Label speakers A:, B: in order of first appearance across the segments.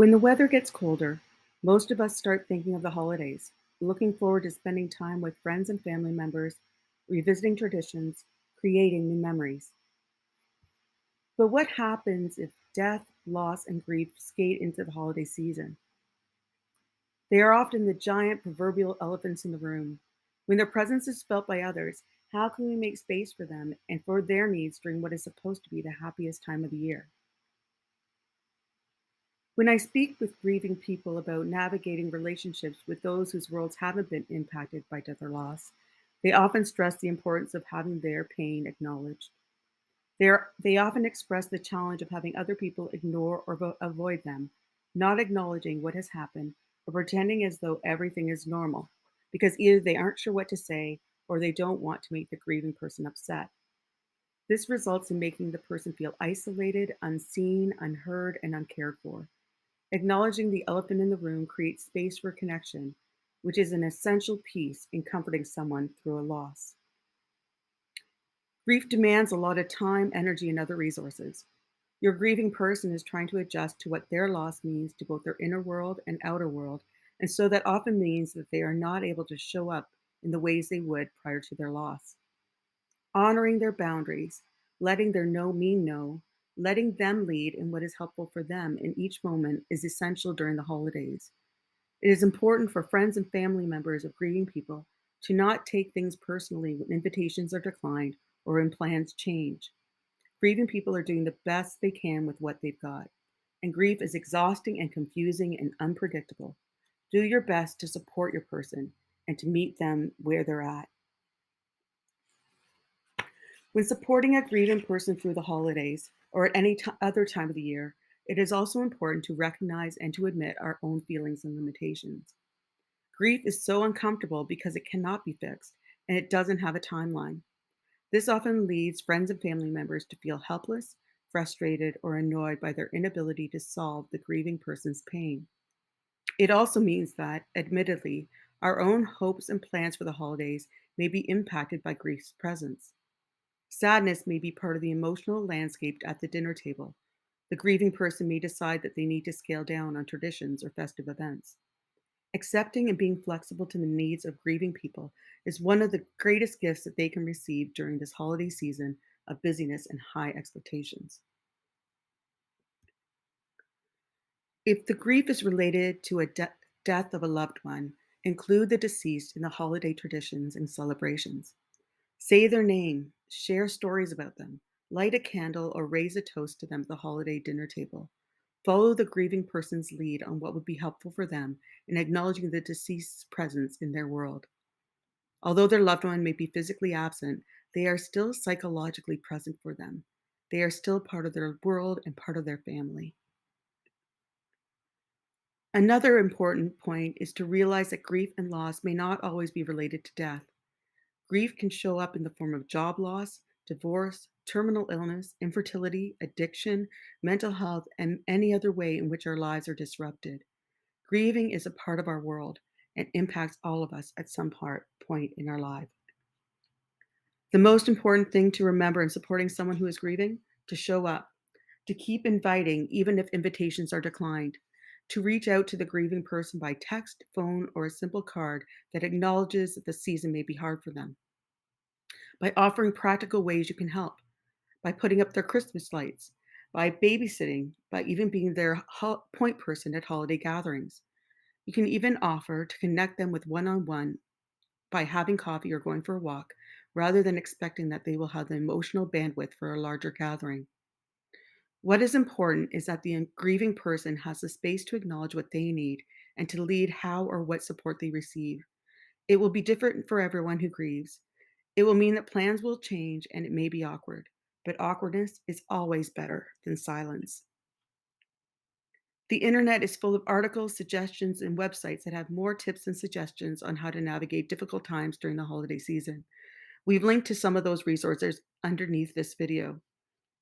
A: When the weather gets colder, most of us start thinking of the holidays, looking forward to spending time with friends and family members, revisiting traditions, creating new memories. But what happens if death, loss, and grief skate into the holiday season? They are often the giant proverbial elephants in the room. When their presence is felt by others, how can we make space for them and for their needs during what is supposed to be the happiest time of the year? When I speak with grieving people about navigating relationships with those whose worlds haven't been impacted by death or loss, they often stress the importance of having their pain acknowledged. They often express the challenge of having other people ignore or avoid them, not acknowledging what has happened or pretending as though everything is normal, because either they aren't sure what to say or they don't want to make the grieving person upset. This results in making the person feel isolated, unseen, unheard, and uncared for. Acknowledging the elephant in the room creates space for connection, which is an essential piece in comforting someone through a loss. Grief demands a lot of time, energy, and other resources. Your grieving person is trying to adjust to what their loss means to both their inner world and outer world, and so that often means that they are not able to show up in the ways they would prior to their loss. Honoring their boundaries, letting their no mean no, letting them lead in what is helpful for them in each moment is essential during the holidays. It is important for friends and family members of grieving people to not take things personally when invitations are declined or when plans change. Grieving people are doing the best they can with what they've got, and grief is exhausting and confusing and unpredictable. Do your best to support your person and to meet them where they're at. When supporting a grieving person through the holidays or at any other time of the year, it is also important to recognize and to admit our own feelings and limitations. Grief is so uncomfortable because it cannot be fixed and it doesn't have a timeline. This often leads friends and family members to feel helpless, frustrated, or annoyed by their inability to solve the grieving person's pain. It also means that, admittedly, our own hopes and plans for the holidays may be impacted by grief's presence. Sadness may be part of the emotional landscape at the dinner table. The grieving person may decide that they need to scale down on traditions or festive events. Accepting and being flexible to the needs of grieving people is one of the greatest gifts that they can receive during this holiday season of busyness and high expectations. If the grief is related to a death of a loved one, include the deceased in the holiday traditions and celebrations. Say their name, share stories about them, light a candle, or raise a toast to them at the holiday dinner table. Follow the grieving person's lead on what would be helpful for them in acknowledging the deceased's presence in their world. Although their loved one may be physically absent, they are still psychologically present for them. They are still part of their world and part of their family. Another important point is to realize that grief and loss may not always be related to death. Grief can show up in the form of job loss, divorce, terminal illness, infertility, addiction, mental health, and any other way in which our lives are disrupted. Grieving is a part of our world and impacts all of us at some point in our life. The most important thing to remember in supporting someone who is grieving, to show up, to keep inviting even if invitations are declined, to reach out to the grieving person by text, phone, or a simple card that acknowledges that the season may be hard for them, by offering practical ways you can help, by putting up their Christmas lights, by babysitting, by even being their point person at holiday gatherings. You can even offer to connect them with one on one by having coffee or going for a walk, rather than expecting that they will have the emotional bandwidth for a larger gathering. What is important is that the grieving person has the space to acknowledge what they need and to lead how or what support they receive. It will be different for everyone who grieves. It will mean that plans will change and it may be awkward, but awkwardness is always better than silence. The internet is full of articles, suggestions, and websites that have more tips and suggestions on how to navigate difficult times during the holiday season. We've linked to some of those resources underneath this video.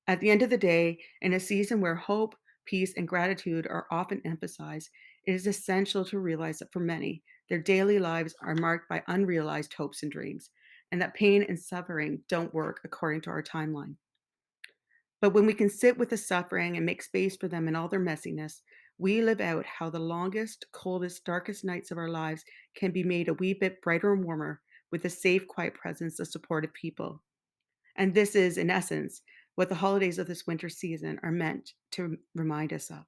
A: At the end of the day, in a season where hope, peace, and gratitude are often emphasized, it is essential to realize that for many, their daily lives are marked by unrealized hopes and dreams, and that pain and suffering don't work according to our timeline. But when we can sit with the suffering and make space for them in all their messiness, we live out how the longest, coldest, darkest nights of our lives can be made a wee bit brighter and warmer with a safe, quiet presence of supportive people. And this is, in essence, what the holidays of this winter season are meant to remind us of.